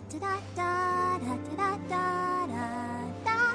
Da da da da da da da.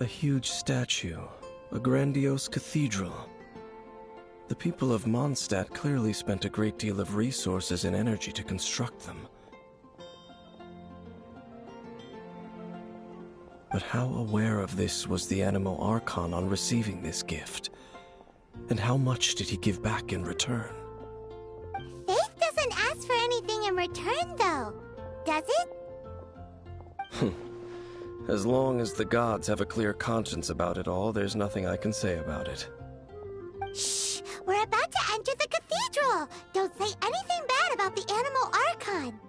A huge statue, a grandiose cathedral. The people of Mondstadt clearly spent a great deal of resources and energy to construct them. But how aware of this was the Animo Archon on receiving this gift? And how much did he give back in return? Faith doesn't ask for anything in return, though, does it? As long as the gods have a clear conscience about it all, there's nothing I can say about it. Shh! We're about to enter the cathedral! Don't say anything bad about the Animal Archon!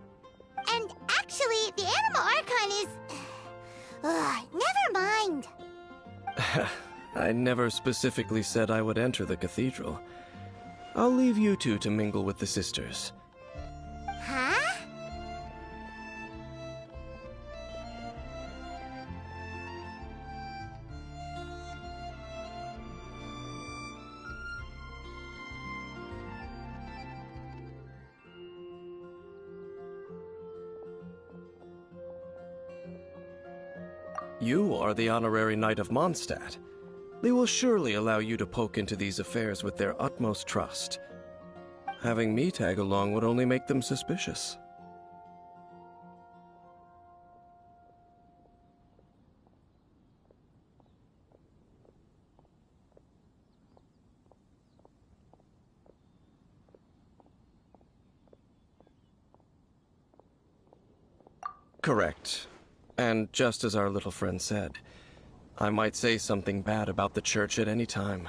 And actually, the Animal Archon is... never mind! I never specifically said I would enter the cathedral. I'll leave you two to mingle with the sisters. Huh? You are the honorary knight of Mondstadt. They will surely allow you to poke into these affairs with their utmost trust. Having me tag along would only make them suspicious. Correct. And just as our little friend said, I might say something bad about the church at any time.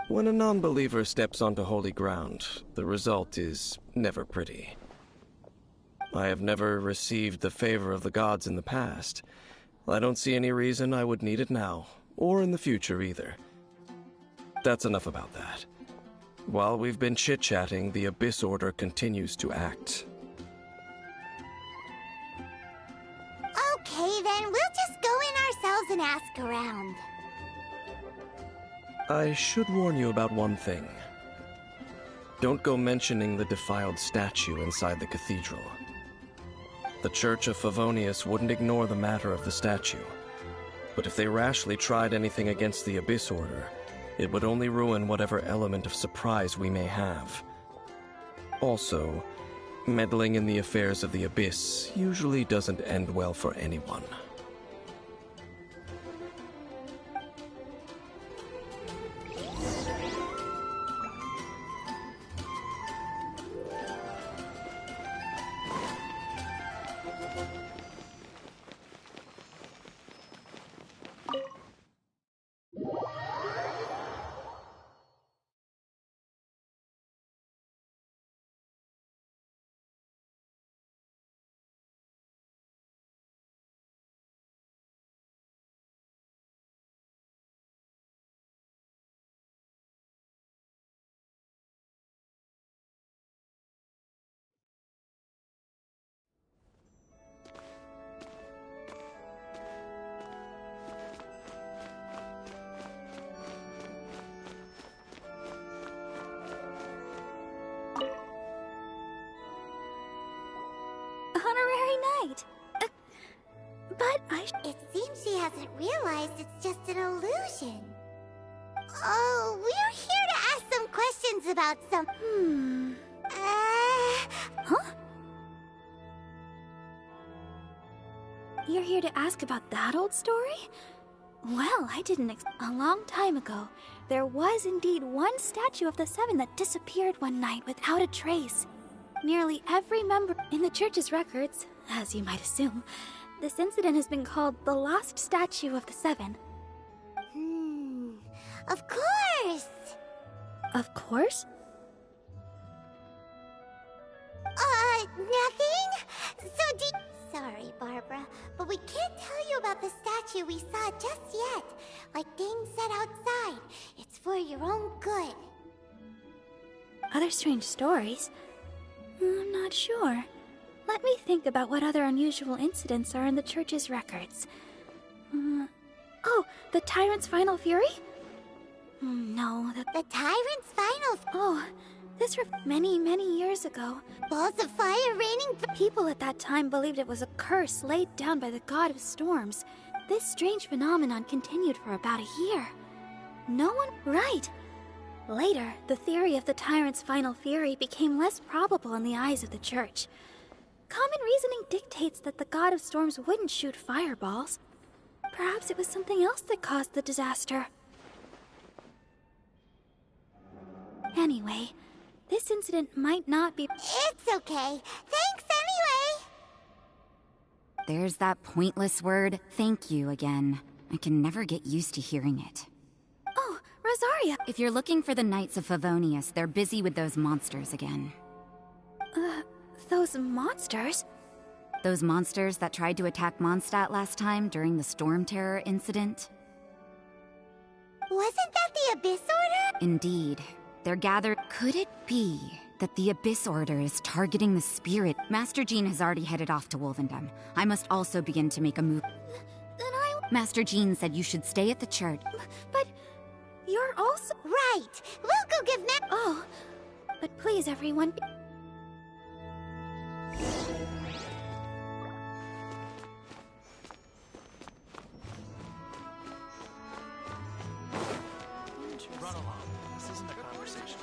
When a non-believer steps onto holy ground, the result is never pretty. I have never received the favor of the gods in the past. I don't see any reason I would need it now, or in the future either. That's enough about that. While we've been chit-chatting, the Abyss Order continues to act. Okay, then we'll just go in ourselves and ask around. I should warn you about one thing. Don't go mentioning the defiled statue inside the cathedral. The Church of Favonius wouldn't ignore the matter of the statue. But if they rashly tried anything against the Abyss Order, it would only ruin whatever element of surprise we may have. Also, meddling in the affairs of the Abyss usually doesn't end well for anyone. night. But It seems she hasn't realized it's just an illusion. Oh, we're here to ask some questions about some... Huh? You're here to ask about that old story? Well, I didn't A long time ago, there was indeed one statue of the Seven that disappeared one night without a trace. Nearly every member in the church's records, as you might assume, this incident has been called the Lost Statue of the Seven. Of course! Of course? Nothing? Sorry, Barbara, but we can't tell you about the statue we saw just yet. Like Dane said outside, it's for your own good. Other strange stories? I'm not sure. Let me think about what other unusual incidents are in the church's records. Oh, the Tyrant's Final Fury? No, The Tyrant's Final... Oh, this was many, many years ago. Balls of fire raining... People at that time believed it was a curse laid down by the god of storms. This strange phenomenon continued for about a year. No one... Right! Later, the theory of the Tyrant's Final Fury became less probable in the eyes of the church. Common reasoning dictates that the god of storms wouldn't shoot fireballs. Perhaps it was something else that caused the disaster. Anyway, this incident might not be... It's okay. Thanks anyway! There's that pointless word, thank you, again. I can never get used to hearing it. Oh, Rosaria! If you're looking for the Knights of Favonius, they're busy with those monsters again. Those monsters? Those monsters that tried to attack Mondstadt last time during the Storm Terror incident? Wasn't that the Abyss Order? Indeed. They're gathered. Could it be that the Abyss Order is targeting the spirit? Master Jean has already headed off to Wolvendom. I must also begin to make a move. Then Master Jean said you should stay at the church. But you're also... Right! We'll go give Oh, but please, everyone... Run along. This isn't a conversation.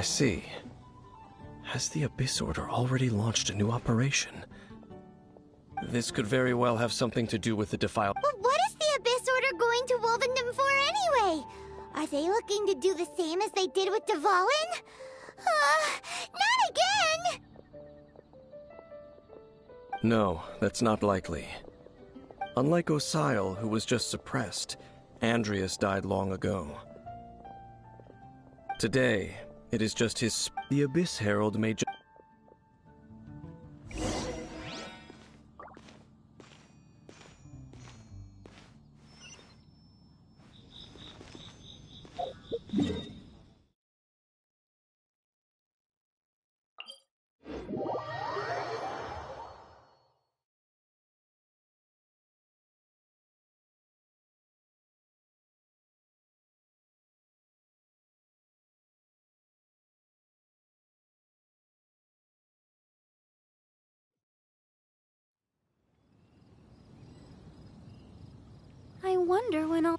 I see. Has the Abyss Order already launched a new operation? This could very well have something to do with the defiled... But what is the Abyss Order going to Wolvendom for anyway? Are they looking to do the same as they did with Dvalin? Not again! No, that's not likely. Unlike Osile, who was just suppressed, Andreas died long ago. Today, it is just his... The Abyss Herald may just... I wonder when I'll...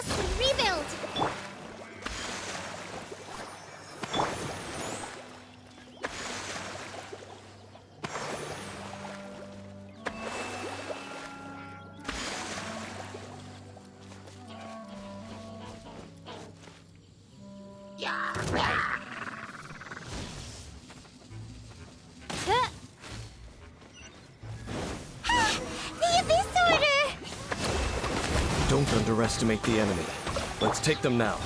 Rest and rebuild! The Abyss Order! Don't underestimate the enemy. Let's take them now.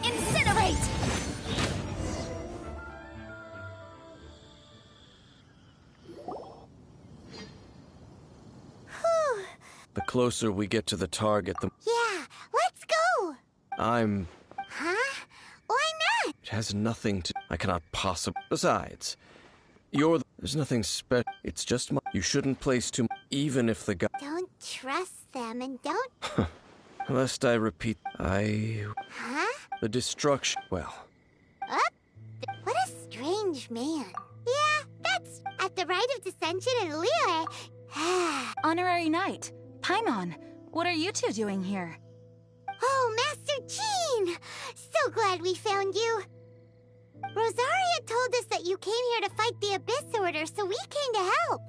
Incinerate! The closer we get to the target, the... Yeah, let's go! I'm... Huh? Why not? It has nothing to... I cannot possibly... Besides, you're the... There's nothing special. It's just my... You shouldn't place too... Even if the guy... Don't trust them and don't... Lest I repeat... Huh? The destruction... Well... Up? What a strange man. Yeah, that's... At the rite of dissension in Lear... Honorary Knight, Paimon, what are you two doing here? Oh, Master Jean! So glad we found you. Rosaria told us that you came here to fight the Abyss Order, so we came to help.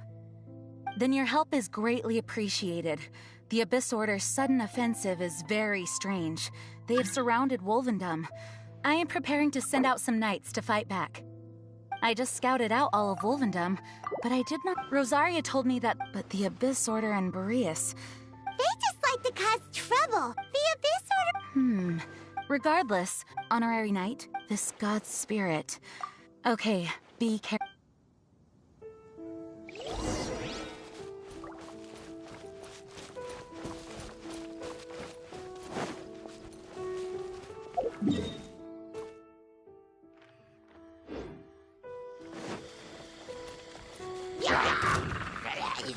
Then your help is greatly appreciated. The Abyss Order's sudden offensive is very strange. They have surrounded Wolvendom. I am preparing to send out some knights to fight back. I just scouted out all of Wolvendom, but I did not... Rosaria told me that... But the Abyss Order and Boreas... They just like to cause trouble. The Abyss Order... Regardless, Honorary Knight, this god's spirit... Okay, be careful.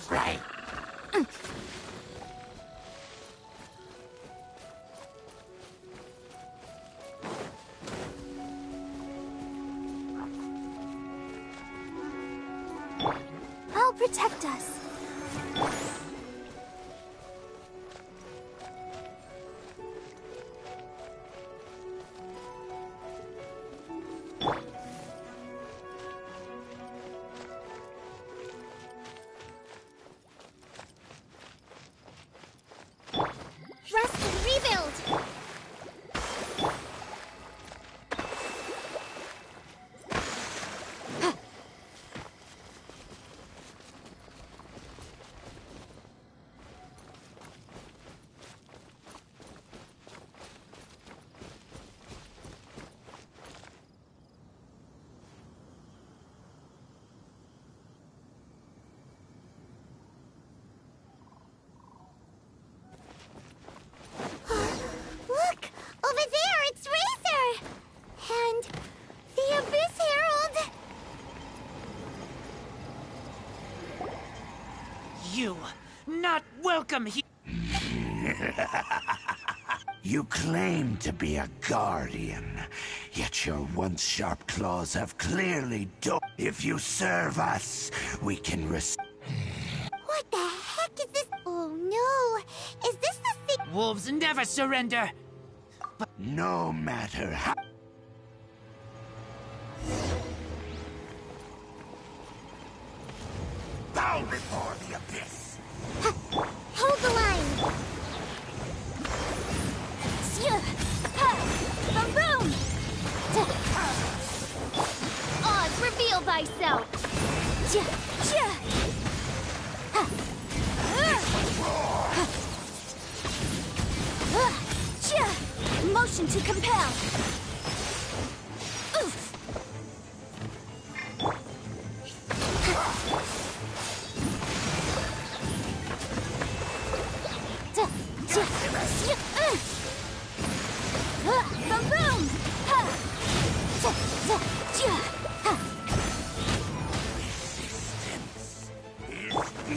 Right. I'll protect us. Rest and rebuild! Look! Over there, it's Razor! And the Abyss Herald! You, not welcome here. You claim to be a guardian, yet your once sharp claws have clearly done. If you serve us, we can What the heck is this? Oh no! Is this the thing? Wolves never surrender. But no matter how... Bow before the abyss. Hold the line! Boom! Oz, reveal thyself! Motion to compel! Oof! Boom boom!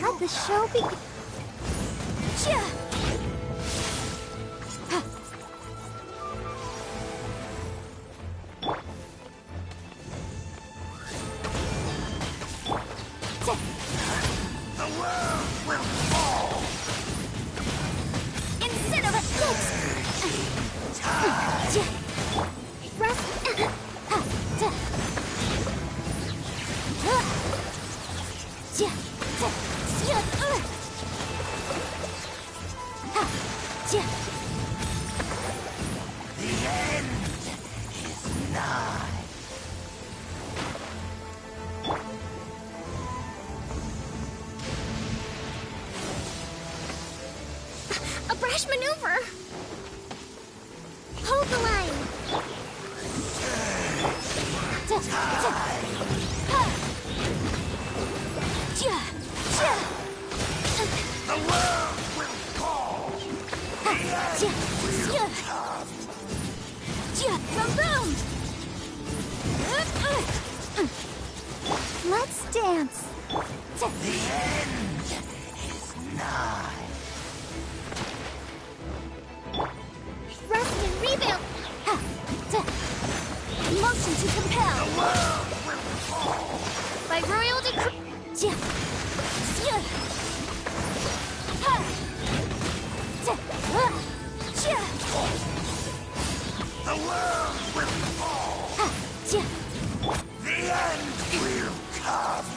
Let the show begin. The world will fall! Incinerate The end is nigh. A brash maneuver! Hold the line! The world will fall! The end will come! Boom boom! Let's dance! The end is nigh. Thrust and rebuild! Motion to compel! The world will fall! By royal decree! The world will fall! The end will come!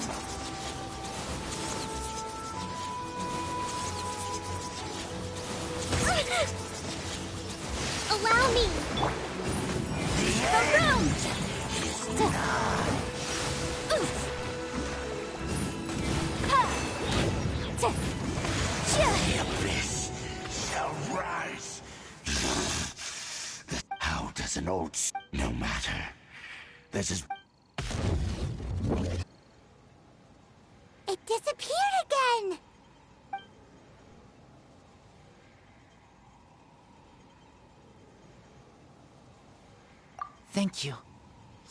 Allow me! The end is nigh. The abyss shall rise. How does an old no matter? This is It disappeared again! Thank you.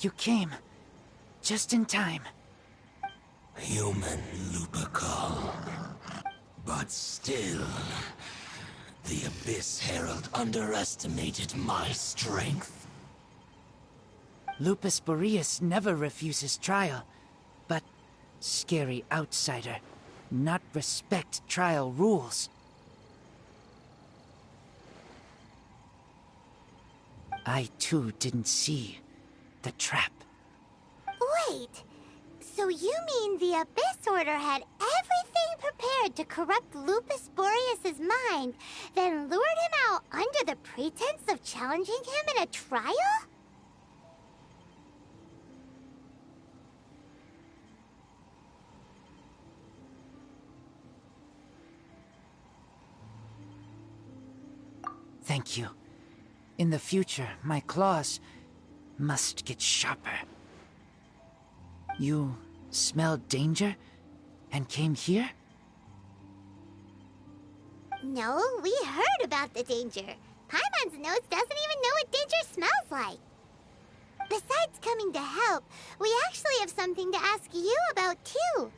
You came. Just in time. human Lupercal. But still, the Abyss Herald underestimated my strength. Lupus Boreas never refuses trial, but scary outsider, not respect trial rules. I too didn't see the trap. Wait, so you mean the Abyss Order had everything prepared to corrupt Lupus Boreas' mind, then lured him out under the pretense of challenging him in a trial? Thank you. In the future, my claws must get sharper. You smelled danger and came here? No, we heard about the danger. Paimon's nose doesn't even know what danger smells like. Besides coming to help, we actually have something to ask you about, too.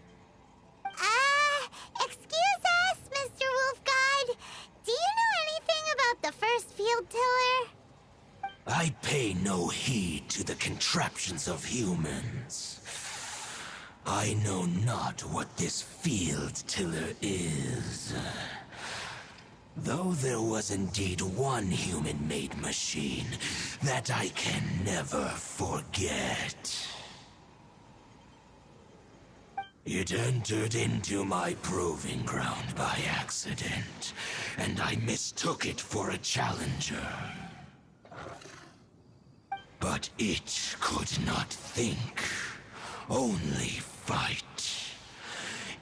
Excuse us, Mr. Wolf God. Do you know anything about the first field tiller? I pay no heed to the contraptions of humans. I know not what this field tiller is. Though there was indeed one human-made machine that I can never forget. It entered into my proving ground by accident, and I mistook it for a challenger. But it could not think, only fight.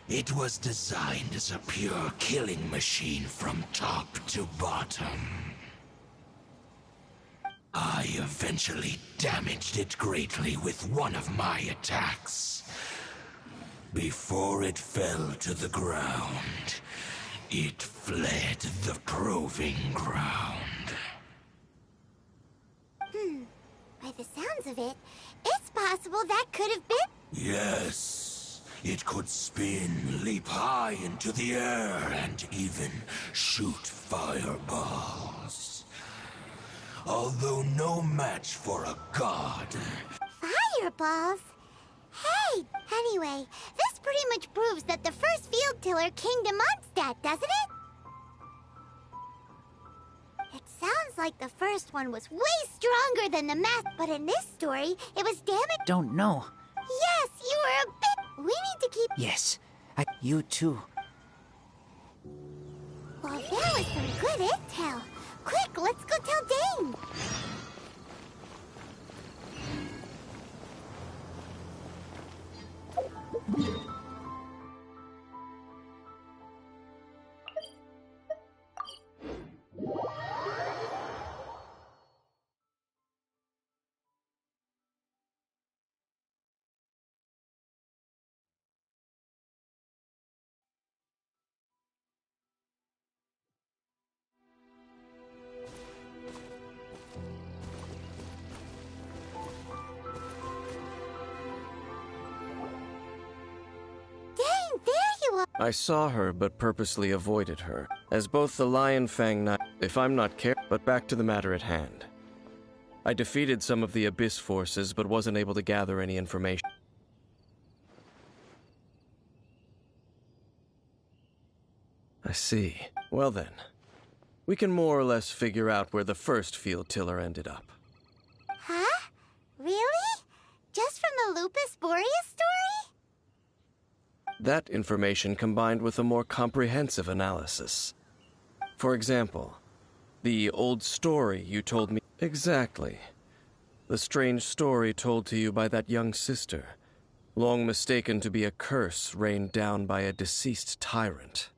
It was designed as a pure killing machine from top to bottom. I eventually damaged it greatly with one of my attacks. Before it fell to the ground, it fled the proving ground. of it, it's possible that could have been... Yes, it could spin, leap high into the air, and even shoot fireballs. Although no match for a god. Fireballs? Hey, anyway, this pretty much proves that the first field tiller came to Mondstadt, doesn't it? It sounds like the first one was way stronger than the but in this story, it was damaged. Don't know. Yes, you were a bit... We need to keep... Yes, you too. Well, that was some good intel. Quick, let's go tell Dane. I saw her, but purposely avoided her, as both the Lion Fang Knight, if I'm not careful, but back to the matter at hand. I defeated some of the Abyss forces, but wasn't able to gather any information. I see. Well then, we can more or less figure out where the first field tiller ended up. Huh? Really? Just from the Lupus Boreas story? That information combined with a more comprehensive analysis. For example, the old story you told me... Exactly. The strange story told to you by that young sister, long mistaken to be a curse rained down by a deceased tyrant.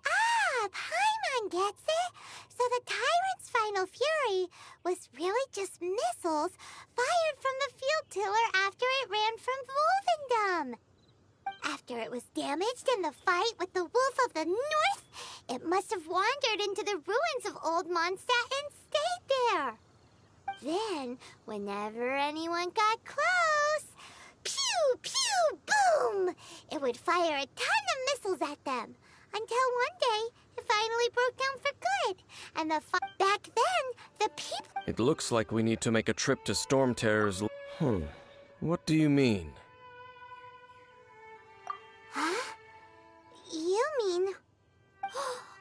Ah, Paimon gets it! So the tyrant's final fury was really just missiles fired from the field tiller after it ran from Wolvendom. After it was damaged in the fight with the Wolf of the North, it must have wandered into the ruins of Old Mondstadt and stayed there. Then, whenever anyone got close, pew, pew, boom! It would fire a ton of missiles at them, until one day it finally broke down for good. And back then, the people... It looks like we need to make a trip to Storm Terror's... What do you mean? Huh? You mean...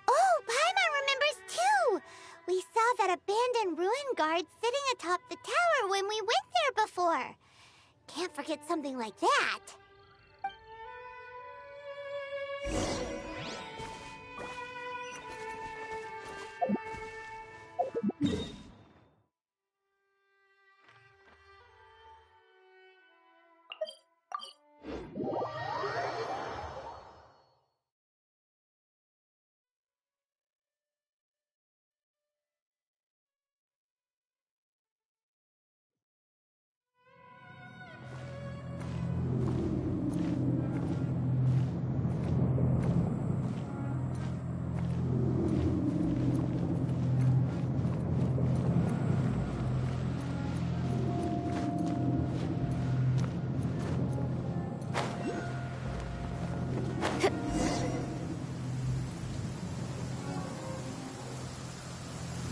Oh, Paimon remembers too! We saw that abandoned ruin guard sitting atop the tower when we went there before. Can't forget something like that.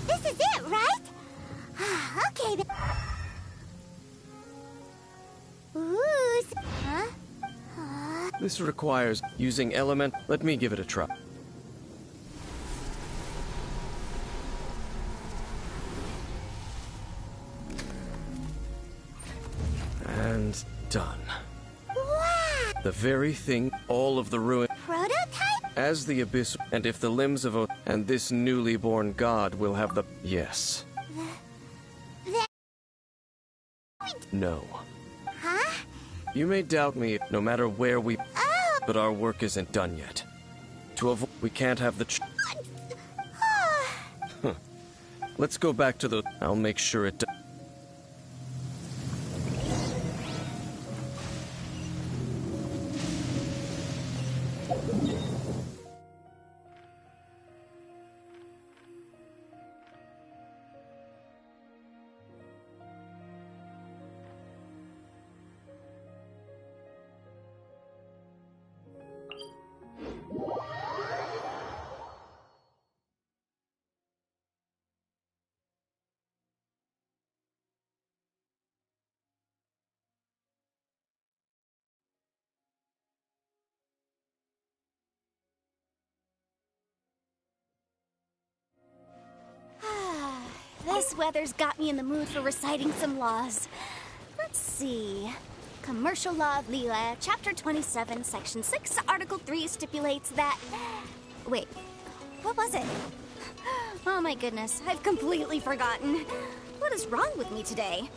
This is it, right? Okay then. Ooh, huh? This requires using element... Let me give it a try. And done. Wow! The very thing, all of the ruin... Prototype? As the Abyss... And if the limbs of... And this newly born god will have the... Yes. No. Huh? You may doubt me, no matter where we... Oh! But our work isn't done yet. To avoid... We can't have the... Let's go back to the... I'll make sure it... This weather's got me in the mood for reciting some laws. Let's see. Commercial Law of Liyue, Chapter 27, Section 6, Article 3 stipulates that... Wait, what was it? Oh my goodness, I've completely forgotten. What is wrong with me today?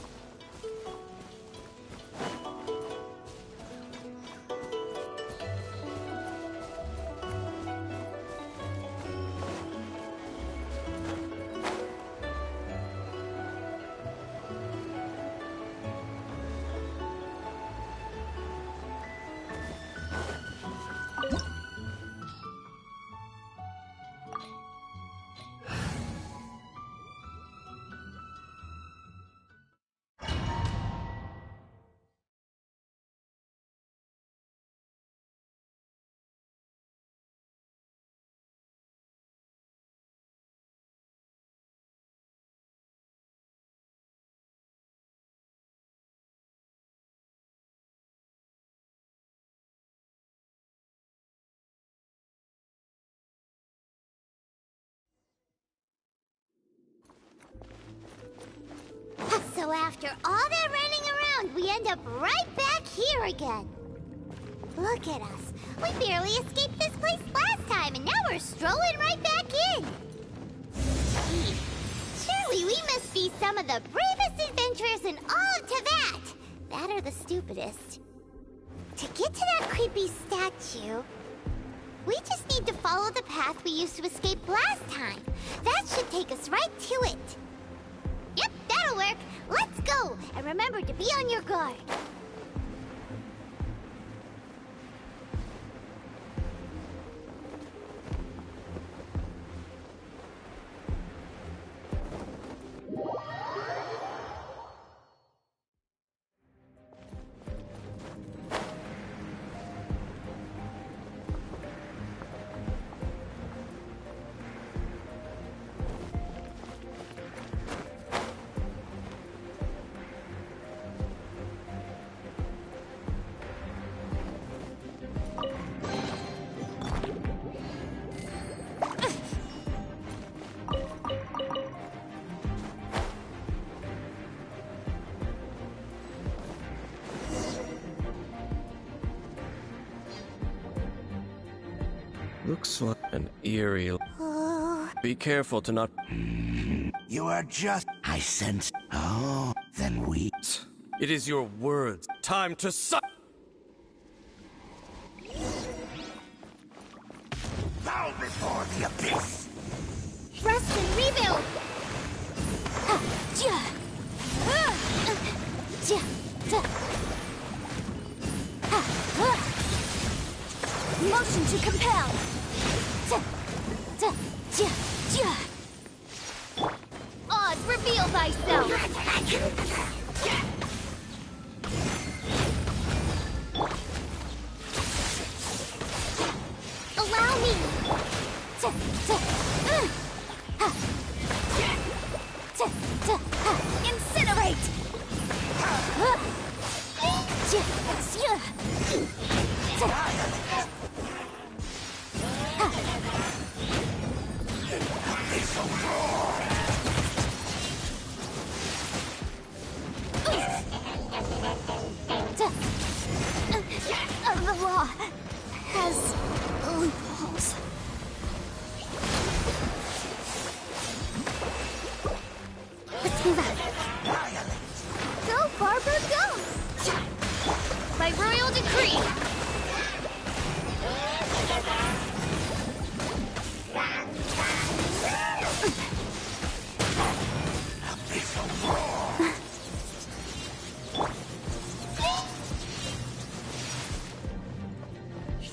So after all that running around, we end up right back here again. Look at us. We barely escaped this place last time, and now we're strolling right back in. Gee, surely we must be some of the bravest adventurers in all of Tibet. That or the stupidest. To get to that creepy statue, we just need to follow the path we used to escape last time. That should take us right to it. Yep, that'll work. Let's go, and remember to be on your guard. Looks like an eerie... Be careful to not... You are just... I sense... Oh, then we... It is your words. Time to Bow before the abyss! Rest and rebuild! Motion to compel! Oz, reveal thyself! Allow me! Incinerate! The law has loopholes. Let's move out. Go, Barbara, go! By royal decree.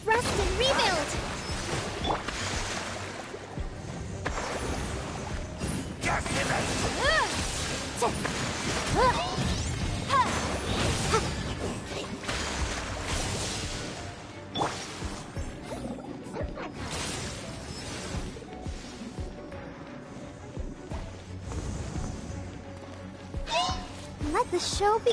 Rest and rebuild! Let the show be...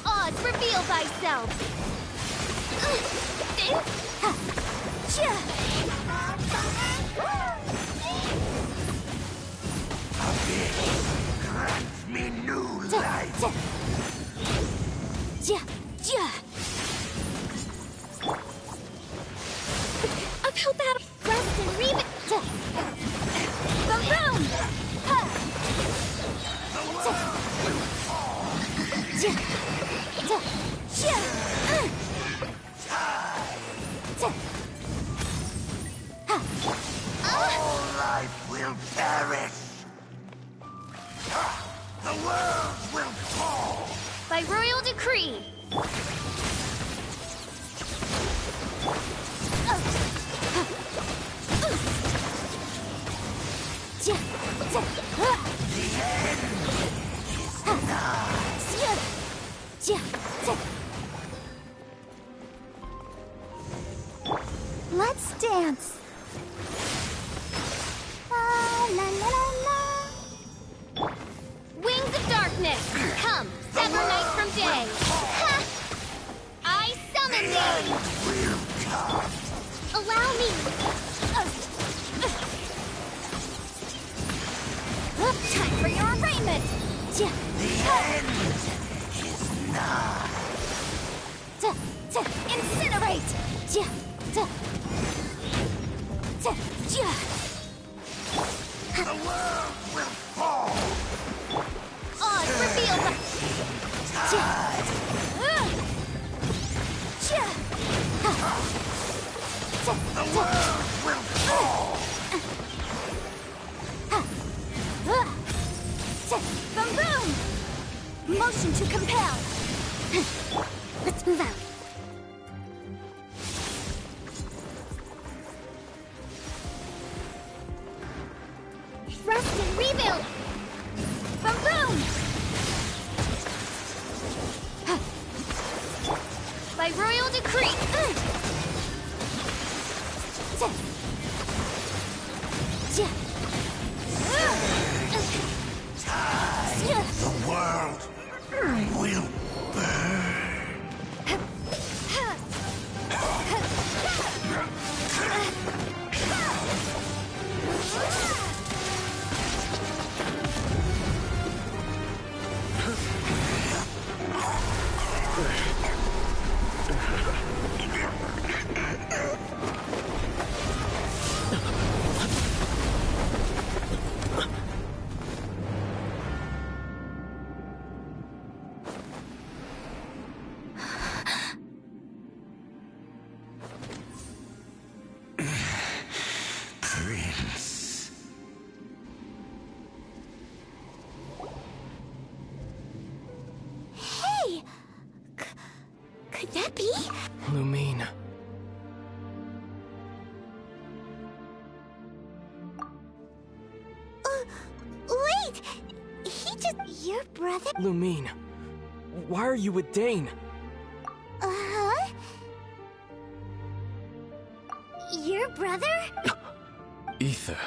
Oz, reveal Reveal thyself! Grant me new life. About that rest and read. Boom! All life will perish. The world will fall. By royal decree. Let's dance. La la la la la. Wings of darkness, come, sever night from day. Ha! I summon thee. Will come. Allow me. Time for your arraignment. The end is nigh. Incinerate. The world will fall. Oz, reveal the... The world will fall. Boom, boom! Motion to compel. Let's move out. Rest and rebuild. Boom, boom! By royal decree. The world will burn. Prince. Hey! Could that be? Lumine. Wait! He just... Your brother? Lumine. Why are you with Dane? Uh-huh? Your brother? Ether.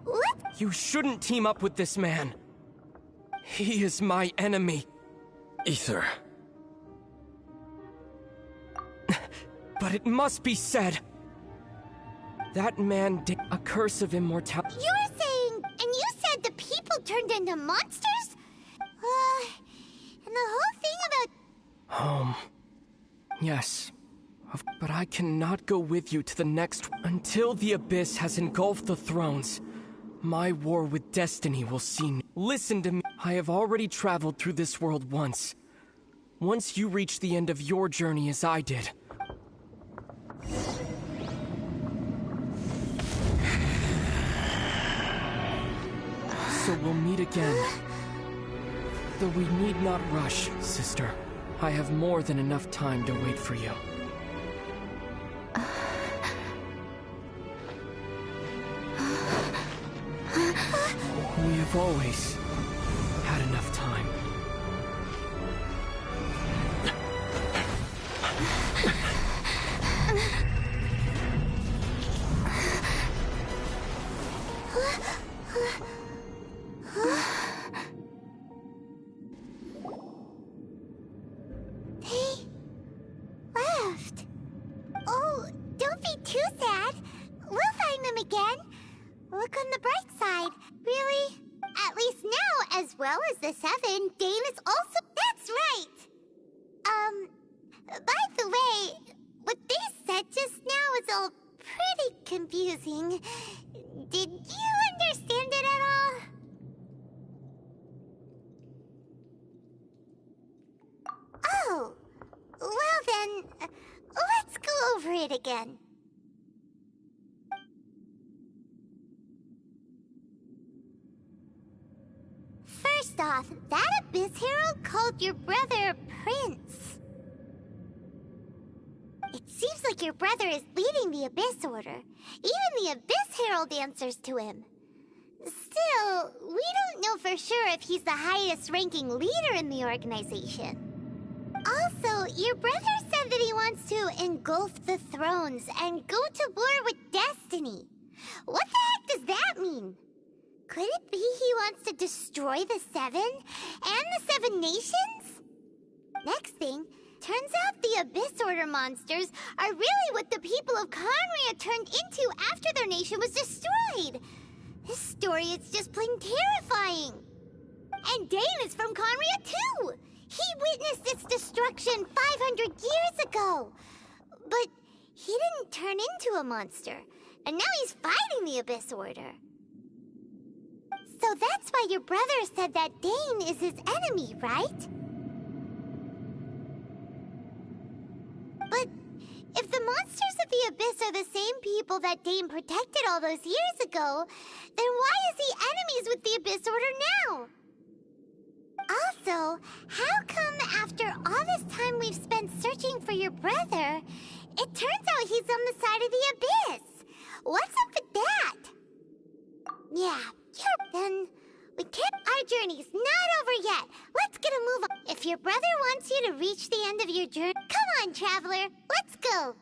What? You shouldn't team up with this man. He is my enemy. Ether. But it must be said. That man did a curse of immortality. You're saying... And you said the people turned into monsters? And the whole thing about... Home. Yes. But I cannot go with you to the next... Until the Abyss has engulfed the thrones. My war with destiny will see me. Listen to me. I have already traveled through this world once. Once you reach the end of your journey as I did. So we'll meet again. Though we need not rush, sister. I have more than enough time to wait for you. We have always had enough time. well as the Seven, Dane is also... That's right! By the way, what they said just now is all pretty confusing. Did you understand it at all? Oh, well then, let's go over it again. First off, that Abyss Herald called your brother Prince. It seems like your brother is leading the Abyss Order. Even the Abyss Herald answers to him. Still, we don't know for sure if he's the highest-ranking leader in the organization. Also, your brother said that he wants to engulf the thrones and go to war with Destiny. What the heck does that mean? Could it be he wants to destroy the Seven and the Seven Nations? Next thing, turns out the Abyss Order monsters are really what the people of Conria turned into after their nation was destroyed. This story is just plain terrifying. And Dane is from Conria too. He witnessed its destruction 500 years ago. But he didn't turn into a monster. And now he's fighting the Abyss Order. So that's why your brother said that Dane is his enemy, right? But if the monsters of the Abyss are the same people that Dane protected all those years ago, then why is he enemies with the Abyss Order now? Also, how come after all this time we've spent searching for your brother, it turns out he's on the side of the Abyss? What's up with that? Yeah, then we can't... Our journey's not over yet. Let's get a move on. If your brother wants you to reach the end of your journey... Come on, traveler. Let's go.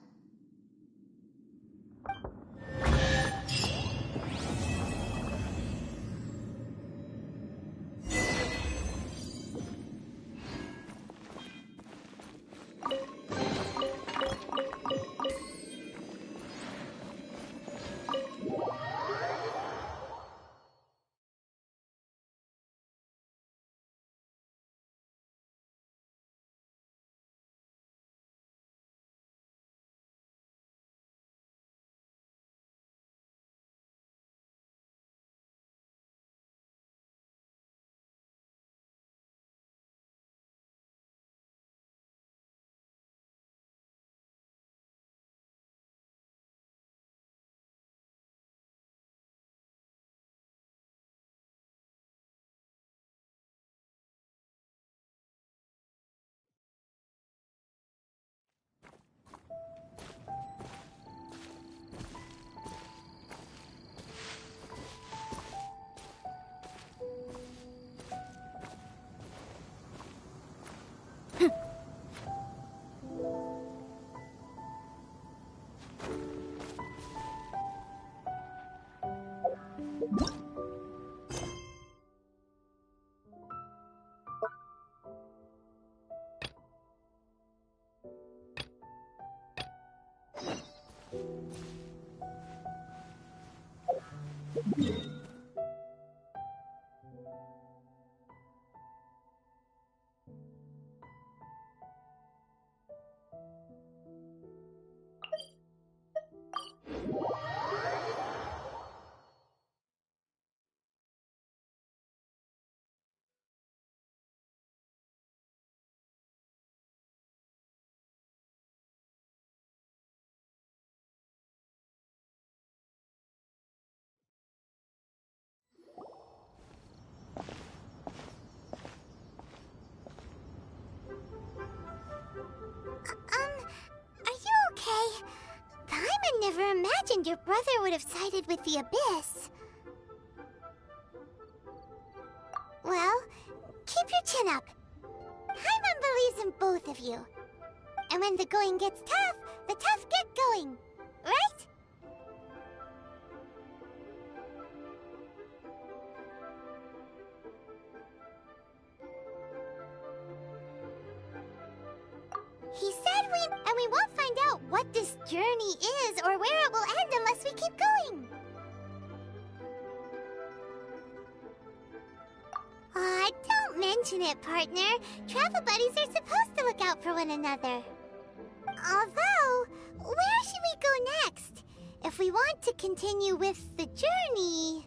Are you okay? Paimon never imagined your brother would have sided with the Abyss. Well, keep your chin up. Paimon believes in both of you. And when the going gets tough, the tough get going. Right? He said we won't find out what this journey is or where it will end unless we keep going. Aw, mention it, partner. Travel buddies are supposed to look out for one another. Although, where should we go next? If we want to continue with the journey...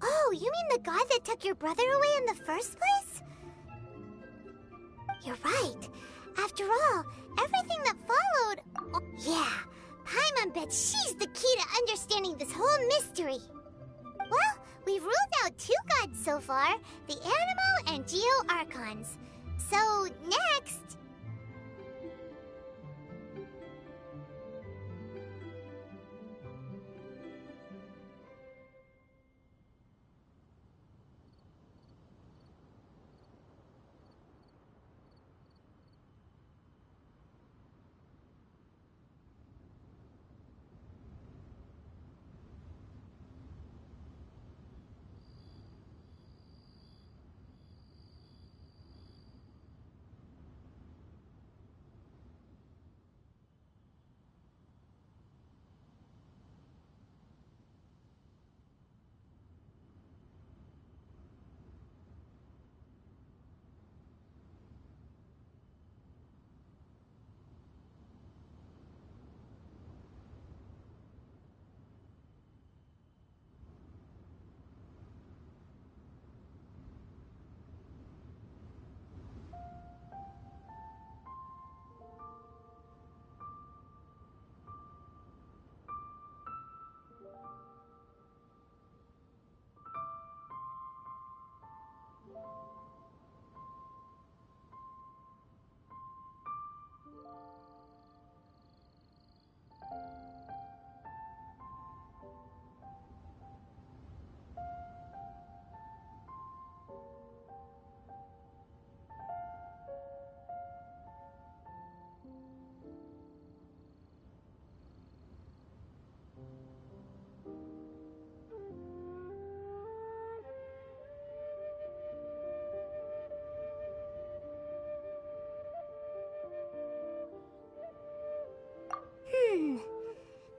Oh, you mean the god that took your brother away in the first place? You're right. After all, everything that followed... Oh, yeah, Paimon bets she's the key to understanding this whole mystery. Well, we've ruled out 2 gods so far, the Animo and Geo Archons. So, next...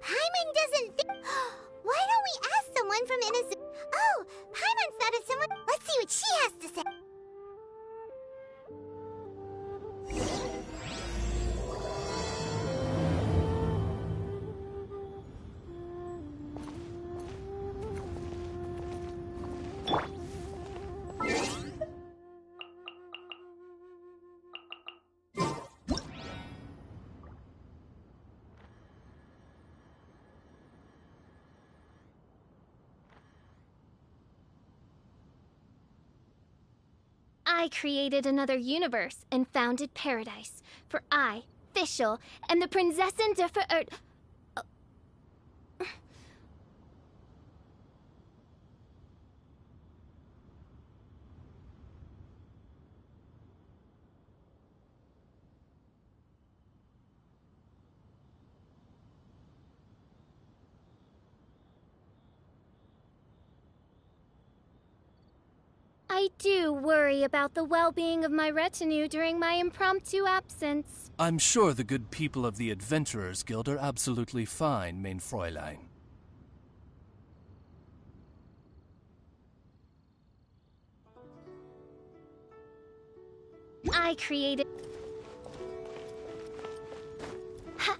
Paimon doesn't think... Why don't we ask someone from Inazu... Oh, Paimon thought of someone... Let's see what she has to say. I created another universe and founded paradise. For I, Fischl, am the Prinzessin der Verirrt... I do worry about the well-being of my retinue during my impromptu absence. I'm sure the good people of the Adventurers Guild are absolutely fine, mein Fräulein. I created... Ha!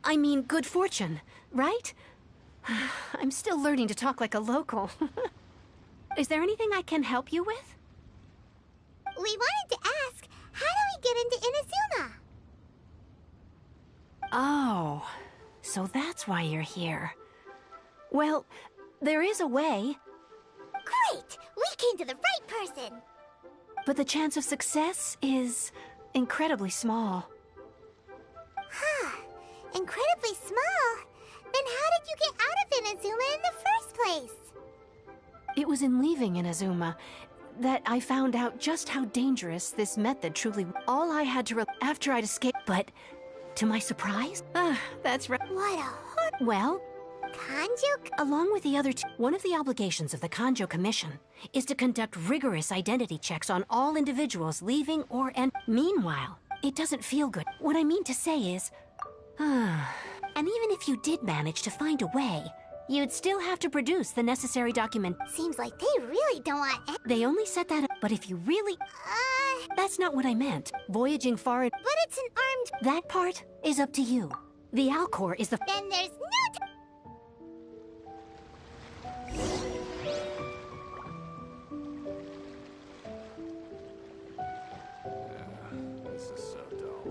I mean good fortune, right? I'm still learning to talk like a local. Is there anything I can help you with? We wanted to ask, how do we get into Inazuma? Oh, so that's why you're here. Well, there is a way. Great! We came to the right person! But the chance of success is incredibly small. Huh. Incredibly small? Then how did you get out of Inazuma in the first place? It was in leaving Inazuma that I found out just how dangerous this method truly. All I had to after I'd escaped, but to my surprise, that's right. What a Well, Kanjo? along with the other two, one of the obligations of the Kanjo Commission is to conduct rigorous identity checks on all individuals leaving or Meanwhile, it doesn't feel good. What I mean to say is, and even if you did manage to find a way, you'd still have to produce the necessary document. Seems like they really don't want They only set that up, but if you really... That's not what I meant. Voyaging far... But it's an armed... That part is up to you. The Alcor is the... Then there's no... This is so dull.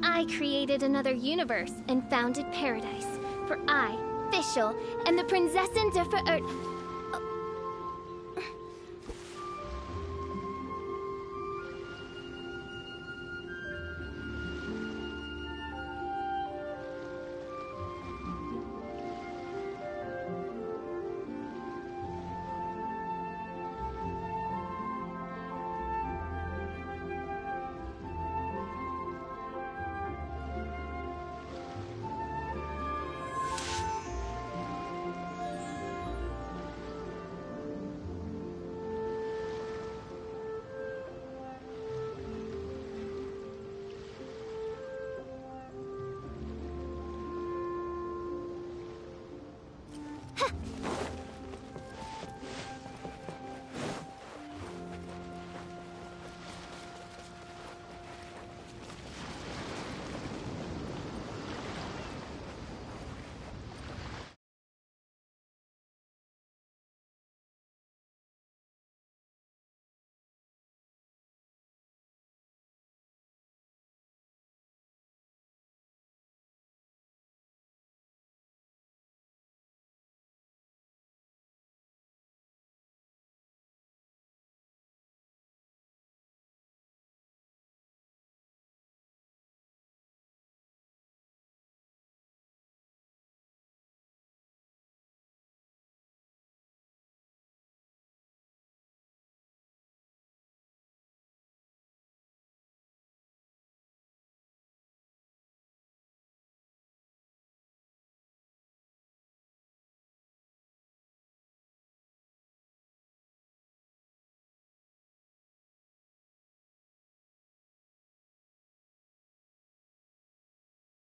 I created another universe and founded paradise. For I, Fischl, and the Prinzessin der Verirrten...